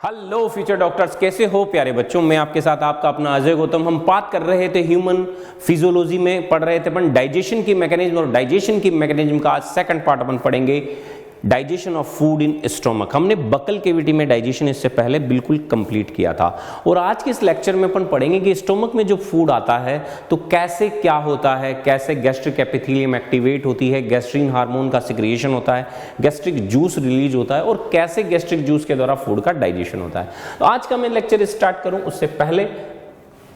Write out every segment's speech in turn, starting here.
Hello future doctors, कैसे हो प्यारे बच्चों। मैं आपके साथ आपका अपना अजय गौतम। हम बात कर रहे थे ह्यूमन फिजियोलॉजी में, पढ़ रहे थे अपन डाइजेशन की मैकेनिज्म, और डाइजेशन की मैकेनिज्म का आज सेकंड पार्ट अपन पढ़ेंगे, digestion of food in stomach. हमने बकल कैविटी में डाइजेशन इससे पहले बिल्कुल कंप्लीट किया था, और आज के इस लेक्चर में अपन पढ़ेंगे कि स्टोमक में जो फूड आता है तो कैसे क्या होता है, कैसे गैस्ट्रिक एपिथेलियम एक्टिवेट होती है, गैस्ट्रीन हार्मोन का सिक्रिएशन होता है, गैस्ट्रिक जूस रिलीज होता है, और कैसे गैस्ट्रिक जूस के द्वारा फूड का डाइजेशन होता है। तो आज का मैं लेक्चर स्टार्ट करूं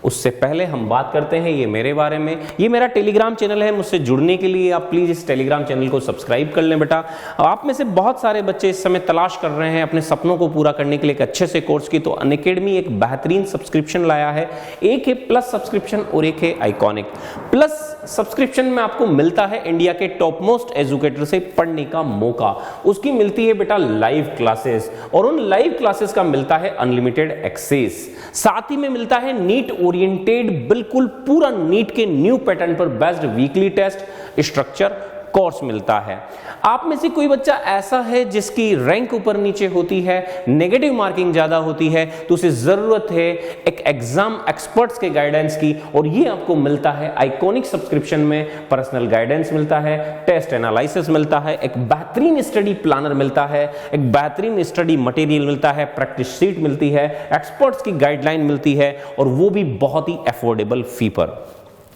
उससे पहले हम बात करते हैं ये मेरे बारे में। ये मेरा टेलीग्राम चैनल है, मुझसे जुड़ने के लिए आप प्लीज इस टेलीग्राम चैनल को सब्सक्राइब कर लें बेटा। आप में से बहुत सारे बच्चे इस समय तलाश कर रहे हैं अपने सपनों को पूरा करने के लिए एक अच्छे से कोर्स की, तो अनअकैडमी एक बेहतरीन सब्सक्रिप्शन लाया है। एक है प्लस सब्सक्रिप्शन और एक है आइकॉनिक। प्लस सब्सक्रिप्शन में आपको मिलता है इंडिया के टॉप मोस्ट एजुकेटर से पढ़ने का मौका। उसकी मिलती है बेटा लाइव क्लासेस, और उन लाइव क्लासेस का मिलता है अनलिमिटेड एक्सेस। साथ ही में मिलता है नीट ओरिएंटेड, बिल्कुल पूरा नीट के न्यू पैटर्न पर based weekly test structure course मिलता है। आप में से कोई बच्चा ऐसा है जिसकी रैंक ऊपर नीचे होती है, नेगेटिव मार्किंग ज्यादा होती है, तो उसे जरूरत है एक एग्जाम एक्सपर्ट्स के गाइडेंस की, और ये आपको मिलता है आइकॉनिक सब्सक्रिप्शन में। पर्सनल गाइडेंस मिलता है, टेस्ट एनालिसिस मिलता है, एक बेहतरीन स्टडी प्लानर मिलता है, एक बेहतरीन स्टडी मटेरियल मिलता है, प्रैक्टिस शीट मिलती है, एक्सपर्ट्स की गाइडलाइन मिलती है, और वो भी बहुत ही अफोर्डेबल फी पर।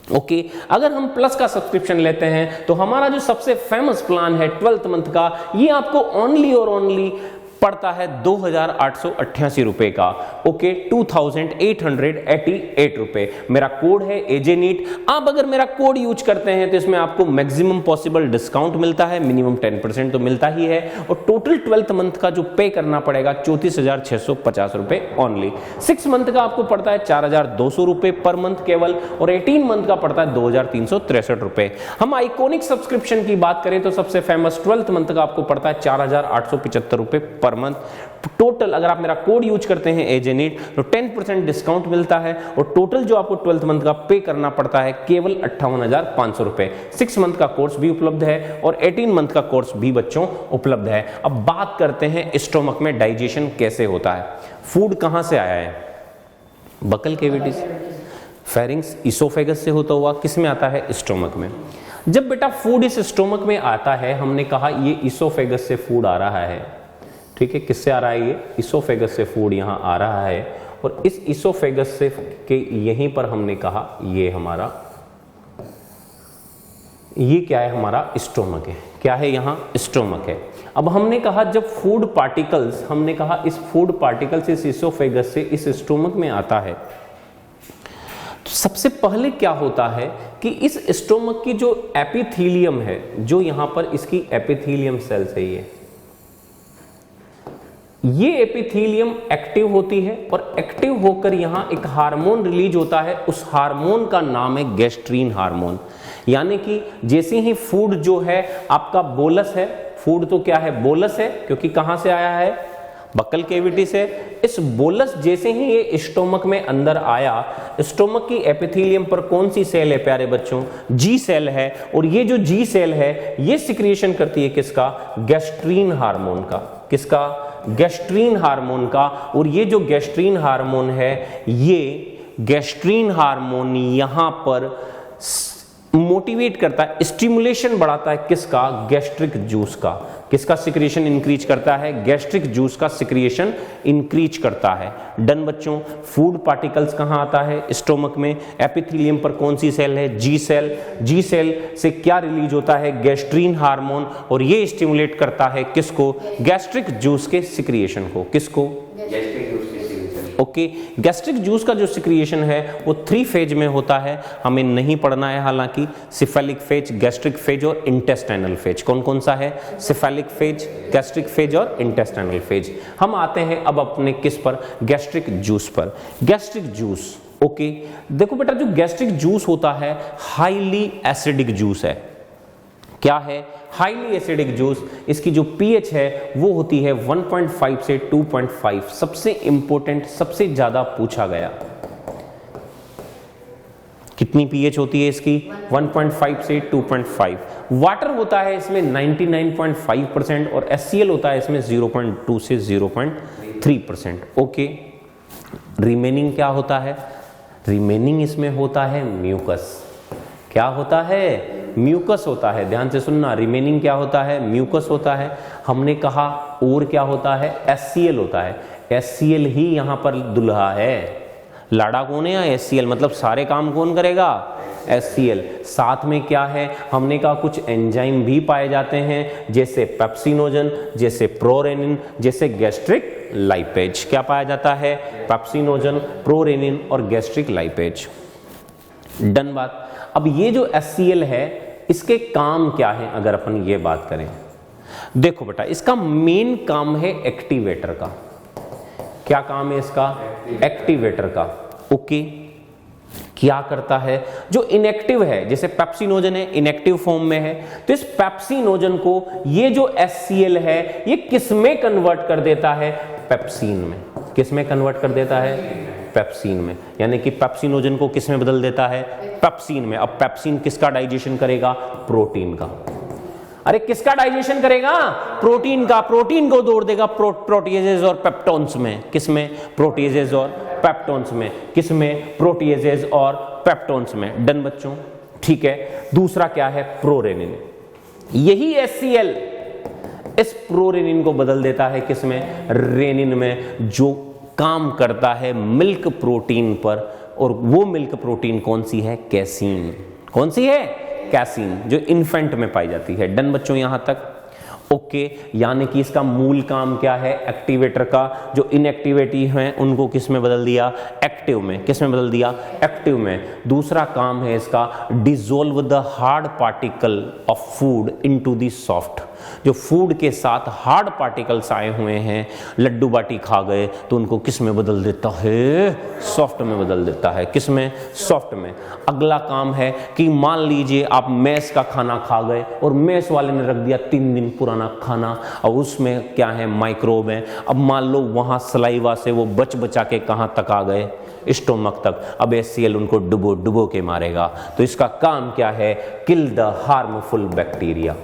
ओके, अगर हम प्लस का सब्सक्रिप्शन लेते हैं तो हमारा जो सबसे फेमस प्लान है 12th मंथ का, ये आपको ओनली और ओनली पड़ता है 2,888 रुपए का। ओके, 2,888 रुपए। मेरा कोड है एजे नीट। आप अगर मेरा कोड यूज करते हैं तो इसमें आपको मैक्सिमम पॉसिबल डिस्काउंट मिलता है, मिनिमम 10% तो मिलता ही है, और टोटल 12th मंथ का जो पे करना पड़ेगा 34,650 रुपए ओनली। 6 मंथ का आपको पड़ता है 4,200 रुपए पर मंथ केवल, और 18 मंथ का पड़ता है 2,363 रुपए। हम आइकॉनिक सब्सक्रिप्शन की बात करें तो सबसे फेमस 12th मंथ का आपको पड़ता है 4,875 रुपए पर मंथ। टोटल अगर आप मेरा कोड यूज करते हैं एजे नीट तो 10% डिस्काउंट मिलता है, और टोटल जो आपको 12th मंथ का पे करना पड़ता है केवल 58,500 रुपए। 6 मंथ का कोर्स भी उपलब्ध है और 18 मंथ का कोर्स भी बच्चों उपलब्ध है। अब बात करते हैं स्टोमक में डाइजेशन कैसे होता है। फूड कहां से आया है? बकल कैविटी से, फेरिंग्स, इसोफेगस से होता हुआ किस में आता है? स्टोमक में। जब बेटा फूड इस स्टोमक में आता है, हमने कहा ये इसोफेगस से फूड आ रहा है, ठीक है। किससे आ रहा है? ये इसोफेगस से फूड यहां आ रहा है, और इस इसोफेगस से के यहीं पर हमने कहा ये हमारा, ये क्या है? हमारा स्टोमक है। क्या है? यहां स्टोमक है। अब हमने कहा जब फूड पार्टिकल्स, हमने कहा इस फूड पार्टिकल्स इस इसोफेगस से इस स्टोमक में आता है, तो सबसे पहले क्या होता है कि इस स्टोमक की जो एपिथेलियम है, जो यहां पर इसकी एपिथेलियम सेल्स है, ये एपिथेलियम एक्टिव होती है, और एक्टिव होकर यहां एक हार्मोन रिलीज होता है। उस हार्मोन का नाम है गैस्ट्रीन हार्मोन। यानी कि जैसे ही फूड जो है आपका बोलस है, फूड तो क्या है? बोलस है, क्योंकि कहां से आया है? बकल कैविटी से। इस बोलस जैसे ही ये स्टोमक में अंदर आया, स्टोमक की एपिथेलियम पर कौन सी सेल है प्यारे बच्चों? जी सेल है, और ये जो जी सेल है ये सिक्रिएशन करती है किसका? गैस्ट्रीन हार्मोन का। किसका? गैस्ट्रीन हार्मोन का। और ये जो गैस्ट्रीन हार्मोन है, ये गैस्ट्रीन हार्मोन यहां पर मोटिवेट करता है, स्टिमुलेशन बढ़ाता है किसका? गैस्ट्रिक जूस का। किसका सिक्रिएशन इंक्रीज करता है? गैस्ट्रिक जूस का सिक्रिएशन इंक्रीज करता है। डन बच्चों। फूड पार्टिकल्स कहां आता है? स्टोमक में। एपिथेलियम पर कौन सी सेल है? जी सेल। जी सेल से क्या रिलीज होता है? गैस्ट्रीन हार्मोन, और ये स्टिमुलेट करता है किसको? गैस्ट्रिक जूस के सिक्रिएशन को। किसको? गैस्ट्रिक जूस के। ओके, गैस्ट्रिक जूस का जो सिक्रिएशन है वो 3 फेज में होता है, हमें नहीं पढ़ना है हालांकि। सिफेलिक फेज, गैस्ट्रिक फेज और इंटेस्टाइनल फेज। कौन कौन सा है? सिफेलिक फेज, गैस्ट्रिक फेज और इंटेस्टाइनल फेज। हम आते हैं अब अपने किस पर? गैस्ट्रिक जूस पर। गैस्ट्रिक जूस, ओके, देखो बेटा जो गैस्ट्रिक जूस होता है हाईली एसिडिक जूस है। क्या है? Highly acidic juice. इसकी जो पीएच है वो होती है 1.5 से 2.5। सबसे इंपॉर्टेंट, सबसे ज्यादा पूछा गया, कितनी पीएच होती है इसकी? 1.5 से 2.5। वाटर होता है इसमें 99.5% और HCl होता है इसमें 0.2 से 0.3%। ओके, रिमेनिंग क्या होता है? रिमेनिंग इसमें होता है म्यूकस। क्या होता है? म्यूकस होता है। ध्यान से सुनना, रिमेनिंग क्या होता है? म्यूकस होता है। हमने कहा और क्या होता है? HCl होता है। HCl ही यहां पर दुल्हा है। लाड़ा कौन है? या HCl, मतलब सारे काम कौन करेगा? HCl। साथ में क्या है? हमने कहा कुछ एंजाइम भी पाए जाते हैं, जैसे पेप्सिनोजन, जैसे प्रोरेनिन, जैसे गैस्ट्रिक लाइपेज। क्या पाया जाता है? पेप्सिनोजन, प्रोरेनिन और गैस्ट्रिक लाइपेज। डन बात। अब ये जो HCl है इसके काम क्या है अगर अपन ये बात करें? देखो बेटा, इसका मेन काम है एक्टिवेटर का। क्या काम है इसका? एक्टिवेटर का। ओके, क्या करता है? जो इनएक्टिव है, जैसे पेप्सिनोजन है, इनएक्टिव फॉर्म में है, तो इस पेप्सिनोजन को ये जो HCl है ये किस में कन्वर्ट कर देता है? पेप्सिन में। किस में कन्वर्ट कर देता है? पेप्सिन में। यानी कि पेप्सिनोजन को किस में बदल देता है? पेप्सिन में। अब पेप्सिन किसका डाइजेशन करेगा? प्रोटीन का। अरे किसका डाइजेशन करेगा? प्रोटीन का। प्रोटीन को तोड़ देगा प्रोटीजेज और पेप्टोन्स में। किस में? प्रोटीजेज और पेप्टोन्स में। किस में? प्रोटीजेज और पेप्टोन्स में। डन बच्चों, ठीक है। दूसरा क्या है? प्रोरेनिन। यही HCl इस प्रोरेनिन को बदल देता है किस में? रेनिन में, जो काम करता है मिल्क प्रोटीन पर। और वो मिल्क प्रोटीन कौन सी है? कैसीन। कौन सी है? कैसीन, जो इन्फेंट में पाई जाती है। डन बच्चों यहां तक? ओके, यानी कि इसका मूल काम क्या है? एक्टिवेटर का। जो इनएक्टिविटी है उनको किस में बदल दिया? एक्टिव में। किस में बदल दिया? एक्टिव में। दूसरा काम है इसका, dissolve the hard particle of food into the soft. जो फूड के साथ हार्ड पार्टिकल्स आए हुए हैं, लड्डू बाटी खा गए, तो उनको किस में बदल देता है? सॉफ्ट में बदल देता है। किस में? सॉफ्ट में। अगला काम है कि मान लीजिए आप मैस का खाना खा गए और मैस वाले ने रख दिया 3 दिन पुराना खाना, और उसमें क्या है? माइक्रोब है। अब मान लो वहां सलाइवा से वो बचा के कहां तक आ गए? स्टोमक तक। अब HCl उनको डुबो के मारेगा। तो इसका काम क्या है? Kill the harmful bacteria.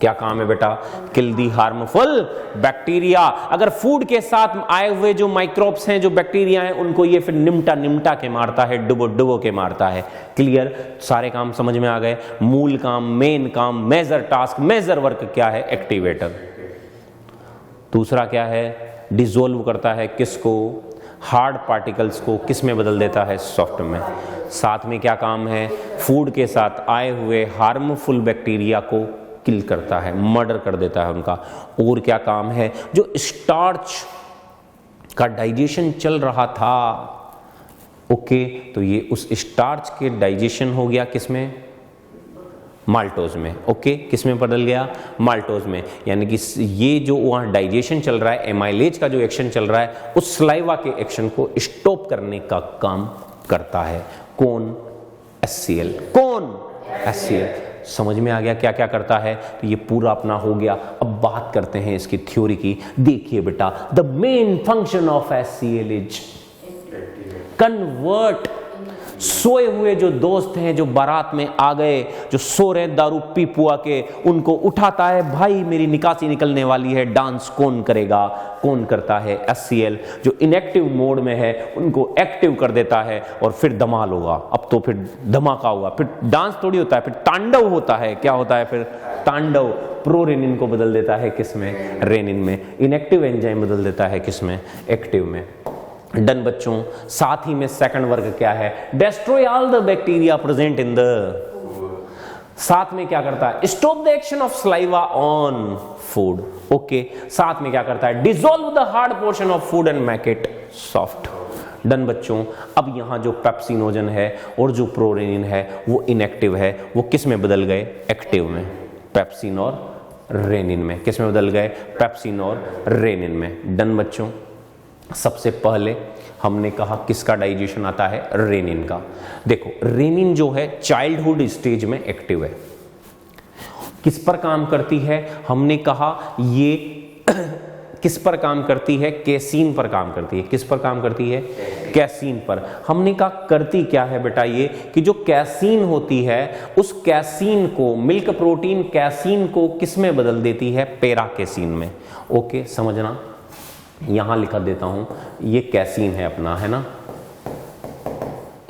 क्या काम है बेटा? किल दी हार्मफुल बैक्टीरिया। अगर फूड के साथ आए हुए जो माइक्रोब्स हैं, जो बैक्टीरिया हैं, उनको ये फिर निमटा के मारता है, डुबो के मारता है। क्लियर? सारे काम समझ में आ गए। मूल काम, मेन काम, मेजर टास्क, मेजर वर्क क्या है? एक्टिवेटर। दूसरा क्या है? डिसॉल्व करता है किसको? हार्ड पार्टिकल्स को। किस में बदल देता है? सॉफ्ट में। साथ में क्या काम है? फूड के साथ आए हुए हार्मफुल बैक्टीरिया को किल करता है, मर्डर कर देता है उनका। और क्या काम है? जो स्टार्च का डाइजेशन चल रहा था, ओके, तो ये उस स्टार्च के डाइजेशन हो गया किसमें? माल्टोज में। ओके, किस में बदल गया? माल्टोज में। यानी कि ये जो वहां डाइजेशन चल रहा है, एमाइलेज का जो एक्शन चल रहा है, उस सलाइवा के एक्शन को स्टॉप करने का काम करता है। कौन? HCl। कौन? HCl। समझ में आ गया क्या क्या करता है? तो ये पूरा अपना हो गया। अब बात करते हैं इसकी थ्योरी की। देखिए बेटा, the main function of HCl is convert. सोए हुए जो दोस्त हैं, जो बारात में आ गए, जो सो रहे दारू पी पुआ के, उनको उठाता है, भाई मेरी निकासी निकलने वाली है, डांस कौन करेगा? कौन करता है? HCl। जो इनएक्टिव मोड में है उनको एक्टिव कर देता है, और फिर धमाल होगा। अब तो फिर धमाका होगा, फिर डांस थोड़ी होता है, फिर तांडव होता है। क्या होता है फिर? तांडव। प्रोरेनिन को बदल देता है किस में? रेनिन में। इनएक्टिव एंजाइम बदल देता है किस में? एक्टिव में। डन बच्चों। साथ ही में सेकंड वर्ग क्या है? Destroy all the bacteria present in the. साथ में क्या करता है? Stop the action of saliva on food. Okay, साथ में क्या करता है? Dissolve the hard portion of food and make it soft. Done बच्चों। अब यहां जो पेप्सिनोजन है और जो प्रोरेनिन है वो इनएक्टिव है, वो किस में बदल गए? एक्टिव में। पेप्सिन और रेनिन में। किस में बदल गए? पेप्सिन और रेनिन में। डन बच्चों। सबसे पहले हमने कहा किसका डाइजेशन आता है? रेनिन का। देखो, रेनिन जो है चाइल्डहुड स्टेज में एक्टिव है। किस पर काम करती है? हमने कहा ये किस पर काम करती है? कैसीन पर काम करती है। किस पर काम करती है? कैसीन पर। हमने कहा करती क्या है बेटा ये, कि जो कैसीन होती है उस कैसीन को, मिल्क प्रोटीन कैसीन को किस में बदल देती है? पैरा कैसीन में। ओके, समझना, यहां लिखा देता हूं, ये कैसीन है अपना, है ना।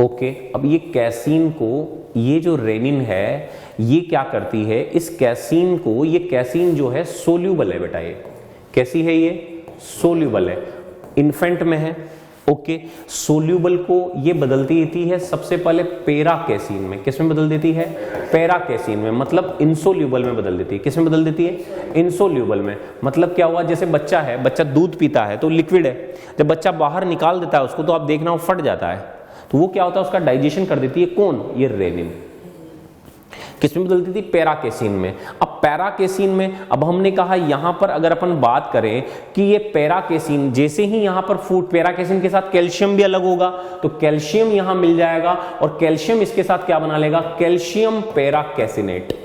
ओके, अब ये कैसीन को, ये जो रेनिन है ये क्या करती है, इस कैसीन को, ये कैसीन जो है सोल्यूबल है बेटा, ये कैसी है? ये सोल्यूबल है, इन्फेंट में है। ओके, सोल्यूबल को ये बदल देती है सबसे पहले पैरा कैसीन में। किस में बदल देती है? पैरा कैसीन में, मतलब इनसोल्यूबल में बदल देती है। किस में बदल देती है? इनसोल्यूबल में। मतलब क्या हुआ, जैसे बच्चा है, बच्चा दूध पीता है तो लिक्विड है, जब बच्चा बाहर निकाल देता है उसको तो आप देखना वो फट जाता है, तो वो क्या होता है, उसका डाइजेशन कर देती है कौन? ये रेनिन। किसमें बदलती थी? पैरा कैसीन में। अब पैरा कैसीन में, अब हमने कहा यहां पर अगर अपन बात करें कि ये पैरा कैसीन, जैसे ही यहां पर फूड, पैरा कैसीन के साथ कैल्शियम भी अलग होगा तो कैल्शियम यहां मिल जाएगा, और कैल्शियम इसके साथ क्या बना लेगा? Calcium paracaseinate.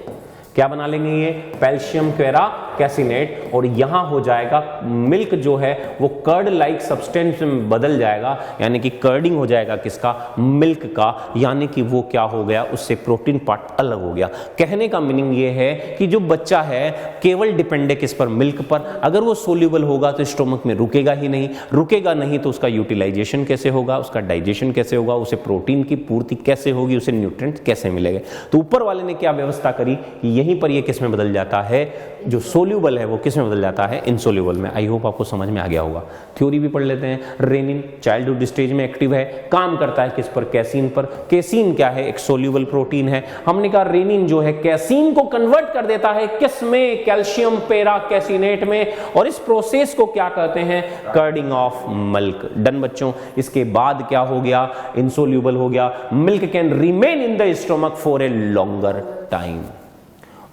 क्या बना लेंगे ये? कैल्शियम पैरा कैसिनेट, और यहां हो जाएगा मिल्क जो है वो कर्ड लाइक सब्सटेंस में बदल जाएगा, यानी कि कर्डिंग हो जाएगा किसका? मिल्क का, यानी कि वो क्या हो गया, उससे प्रोटीन पार्ट अलग हो गया। कहने का मीनिंग ये है कि जो बच्चा है केवल डिपेंड है किस पर? मिल्क पर। अगर वो सोल्यूबल होगा तो स्टोमक में रुकेगा ही नहीं, रुकेगा नहीं तो उसका यूटिलाइजेशन कैसे होगा, उसका डाइजेशन कैसे होगा, उसे प्रोटीन की पूर्ति कैसे होगी, उसे न्यूट्रिएंट कैसे मिलेंगे। तो ऊपर वाले ने क्या व्यवस्था करी कि यहीं पर ये किस में बदल जाता है, जो सोल्यूबल है वो किस में बदल जाता है? इनसोल्यूबल में। आई होप आपको समझ में आ गया होगा। थ्योरी भी पढ़ लेते हैं। रेनिन चाइल्डहुड स्टेज में एक्टिव है, काम करता है किस पर? कैसीन पर। कैसीन क्या है? एक सोल्यूबल प्रोटीन है। हमने कहा रेनिन जो है कैसीन को कन्वर्ट कर देता है किस में? कैल्शियम पैरा कैसिनेट में, और इस प्रोसेस को क्या कहते हैं? कर्डिंग ऑफ मिल्क। डन बच्चों। इसके बाद क्या हो गया? इनसोल्यूबल हो गया। Milk can remain in the stomach for a longer time.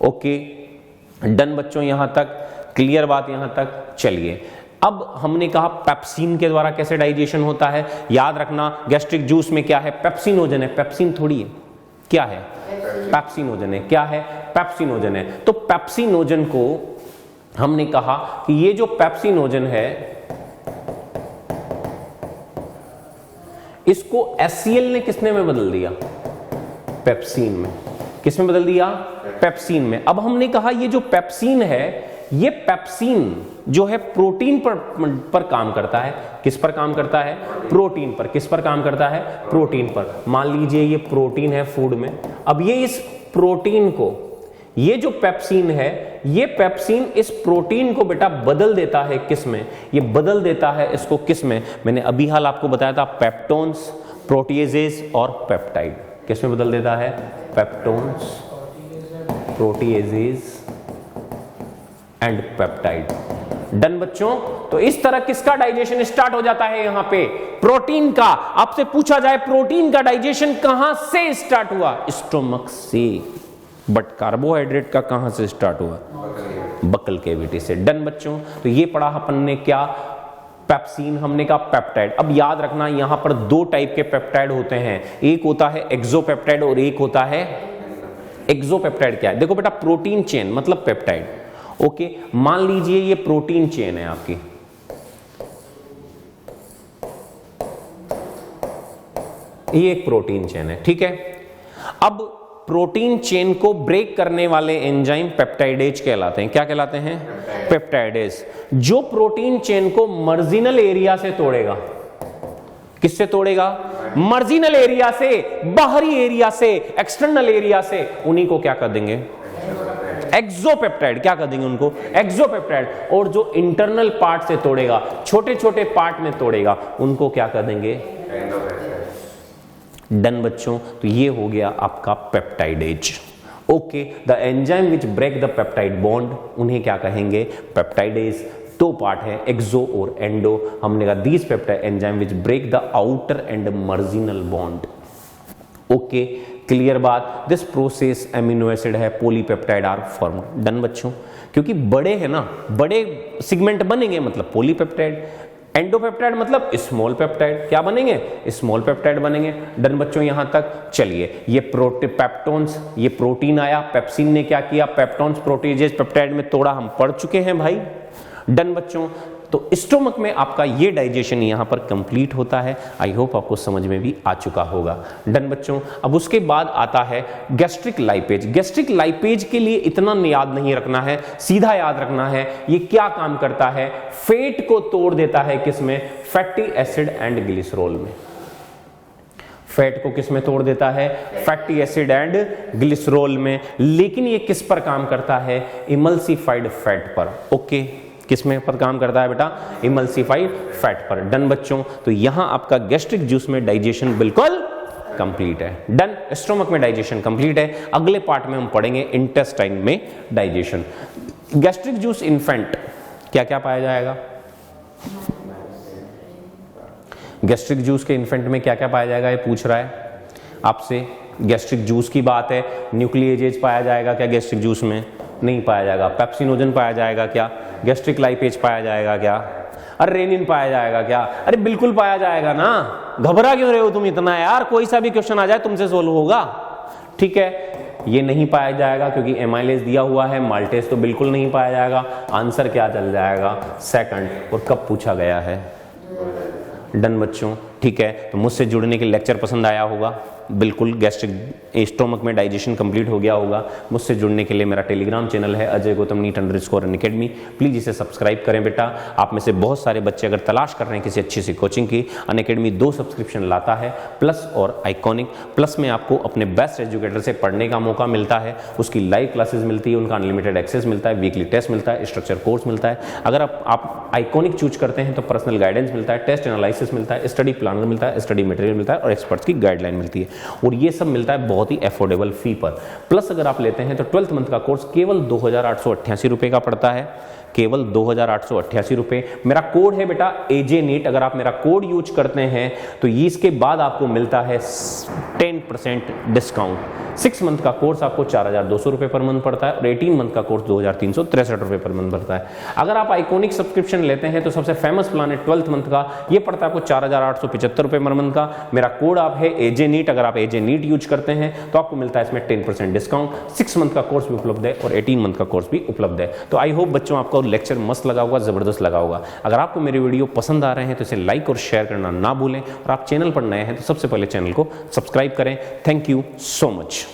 Okay, done बच्चों, यहां तक क्लियर बात? यहां तक चलिए, अब हमने कहा पेप्सिन के द्वारा कैसे डाइजेशन होता है। याद रखना गैस्ट्रिक जूस में क्या है? पेप्सिनोजन है, पेप्सिन थोड़ी है। क्या है? पेप्सिनोजन है। क्या है? पेप्सिनोजन है। तो पेप्सिनोजन को हमने कहा कि ये जो पेप्सिनोजन है इसको HCl ने किसने में बदल दिया? पेप्सिन में। किस में बदल दिया? पेप्सिन में। अब हमने कहा ये जो पेप्सिन है, ये पेप्सिन जो है प्रोटीन पर काम करता है। किस पर काम करता है? प्रोटीन पर। किस पर काम करता है? प्रोटीन पर। मान लीजिए ये प्रोटीन है फूड में, अब ये इस प्रोटीन को, ये जो पेप्सिन है, ये पेप्सिन इस प्रोटीन को बेटा बदल देता है किस में? ये बदल देता है इसको किस में? मैंने अभी हाल आपको बताया था, पेप्टोन्स, प्रोटीएजेस और पेप्टाइड। किस में बदल देता है? Peptones, proteases and peptide. Done बच्चों। तो इस तरह किसका डाइजेशन स्टार्ट हो जाता है? यहां पे प्रोटीन का। आपसे पूछा जाए प्रोटीन का डाइजेशन कहां से स्टार्ट हुआ? स्टोमक से। बट कार्बोहाइड्रेट का कहां से स्टार्ट हुआ? बकल कैविटी से। डन बच्चों। तो ये पढ़ा अपन ने क्या? पेप्सिन, हमने कहा पेप्टाइड। अब याद रखना यहां पर दो टाइप के पेप्टाइड होते हैं, एक होता है एक्सोपेप्टाइड और एक होता है एक्सोपेप्टाइड। क्या है? देखो बेटा, प्रोटीन चेन मतलब पेप्टाइड। ओके, मान लीजिए ये प्रोटीन चेन है आपकी, ये एक प्रोटीन चेन है, ठीक है। अब प्रोटीन चेन को ब्रेक करने वाले एंजाइम पेप्टाइडेज कहलाते हैं। क्या कहलाते हैं? पेप्टाइडेज। जो प्रोटीन चेन को मार्जिनल एरिया से तोड़ेगा, किससे तोड़ेगा? मार्जिनल एरिया से, बाहरी एरिया से, एक्सटर्नल एरिया से, उन्हीं को क्या कर देंगे? एक्सोपेप्टाइड। क्या कर देंगे उनको? एक्सोपेप्टाइड। और जो इंटरनल पार्ट से तोड़ेगा, छोटे छोटे पार्ट में तोड़ेगा, उनको क्या कर देंगे? डन बच्चों। तो ये हो गया आपका peptidase. Okay, the enzyme which break the peptide bond, उन्हें क्या कहेंगे? पेप्टाइडेज। दो पार्ट है, एक्सो और एंडो। हमने कहा these peptide enzyme which break the outer end marginal bond. Okay, clear बात? दिस प्रोसेस एमिनो एसिड है, पॉलीपेप्टाइड आर फॉर्म्ड। डन बच्चों। क्योंकि बड़े है ना, बड़े सेगमेंट बनेंगे मतलब पॉलीपेप्टाइड। एंडोपेप्टाइड मतलब स्मॉल पेप्टाइड। क्या बनेंगे? स्मॉल पेप्टाइड बनेंगे। डन बच्चों, यहां तक चलिए। ये पेप्टोन्स, ये प्रोटीन आया, पेप्सिन ने क्या किया? पेप्टोन्स, प्रोटीजेज, पेप्टाइड में तोड़ा, हम पढ़ चुके हैं भाई। डन बच्चों। तो तो स्टोमक में आपका ये डाइजेशन यहां पर कंप्लीट होता है। आई होप आपको समझ में भी आ चुका होगा। डन बच्चों। अब उसके बाद आता है गैस्ट्रिक लाइपेज। गैस्ट्रिक लाइपेज के लिए इतना याद नहीं रखना है, सीधा याद रखना है ये क्या काम करता है, फैट को तोड़ देता है किसमें, फैटी एसिड एंड ग्लिसरॉल में। फैट को किस में तोड़ देता है, फैटी एसिड एंड ग्लिसरॉल में। लेकिन ये किस पर काम करता है, इमल्सिफाइड फैट पर। ओके, किस में पर काम करता है बेटा, इमल्सिफाइड फैट पर। डन बच्चों। तो यहां आपका गैस्ट्रिक जूस में डाइजेशन बिल्कुल कंप्लीट है। डन। स्टोमक में डाइजेशन कंप्लीट है। अगले पार्ट में हम पढ़ेंगे इंटेस्टाइन में डाइजेशन। गैस्ट्रिक जूस इन्फेंट क्या क्या पाया जाएगा, गैस्ट्रिक जूस के इन्फेंट में क्या क्या पाया जाएगा, ये पूछ रहा है आपसे। गैस्ट्रिक जूस की बात है, न्यूक्लिएजेज पाया जाएगा क्या गैस्ट्रिक जूस में, नहीं पाया जाएगा। पेप्सिनोजन पाया जाएगा क्या, गैस्ट्रिक लाइपेज पाया जाएगा क्या, अरे रेनिन पाया जाएगा क्या, अरे बिल्कुल पाया जाएगा ना, घबरा क्यों रहे हो तुम इतना यार, कोई सा भी क्वेश्चन आ जाए तुमसे सोल्व होगा। ठीक है, ये नहीं पाया जाएगा क्योंकि एमाइलेज दिया हुआ है, माल्टेज तो बिल्कुल नहीं पाया जाएगा। आंसर क्या चल जाएगा, सेकंड। और कब पूछा गया है, डन बच्चों। ठीक है, तो मुझसे जुड़ने के लेक्चर पसंद आया होगा, बिल्कुल गैस्ट्रिक स्टोमक में डाइजेशन कंप्लीट हो गया होगा। मुझसे जुड़ने के लिए मेरा टेलीग्राम चैनल है Ajay Gautam NEET _ Unacademy, please इसे सब्सक्राइब करें बेटा। आप में से बहुत सारे बच्चे अगर तलाश कर रहे हैं किसी अच्छी सी कोचिंग की, अनअकैडमी 2 सब्सक्रिप्शन लाता है, प्लस और आइकॉनिक। प्लस में आपको अपने बेस्ट एजुकेटर से पढ़ने का मौका मिलता है, उसकी लाइव क्लासेस मिलती है, उनका अनलिमिटेड एक्सेस मिलता है, वीकली टेस्ट मिलता है, स्ट्रक्चर कोर्स मिलता है। अगर आप आइकॉनिक चूज करते हैं तो पर्सनल गाइडेंस मिलता है, टेस्ट एनालिसिस मिलता है, स्टडी प्लानर मिलता है, स्टडी मटेरियल मिलता है और एक्सपर्ट्स की गाइडलाइन मिलती है। और ये सब मिलता है बहुत ही अफोर्डेबल फी पर। प्लस अगर आप लेते हैं तो 12th मंथ का कोर्स केवल 2888 रुपए का पड़ता है, केवल 2888 रुपए। मेरा कोड है बेटा AJ NEET, अगर आप मेरा कोड यूज करते हैं तो इसके बाद आपको मिलता है 10% डिस्काउंट। 6 मंथ का कोर्स आपको 4200 रुपए पर मंथ पड़ता है और 18 मंथ का कोर्स 2363 रुपए पर मंथ पड़ता है। अगर आप आइकॉनिक सब्सक्रिप्शन लेते हैं तो सबसे फेमस प्लान है 12th मंथ का, ये पड़ता है आपको 4875 रुपए पर मंथ का। मेरा कोड आप है AJ NEET, अगर आप AJ NEET यूज करते हैं तो आपको मिलता है इसमें 10% डिस्काउंट। 6 मंथ का कोर्स भी उपलब्ध है और 18 मंथ का कोर्स भी उपलब्ध है। तो आई होप बच्चों आपको लेक्चर मस्त लगा होगा, जबरदस्त लगा होगा। अगर आपको मेरे वीडियो पसंद आ रहे हैं तो इसे लाइक और शेयर करना ना भूलें, और आप चैनल पर नए हैं तो सबसे पहले चैनल को सब्सक्राइब करें। Thank you so much.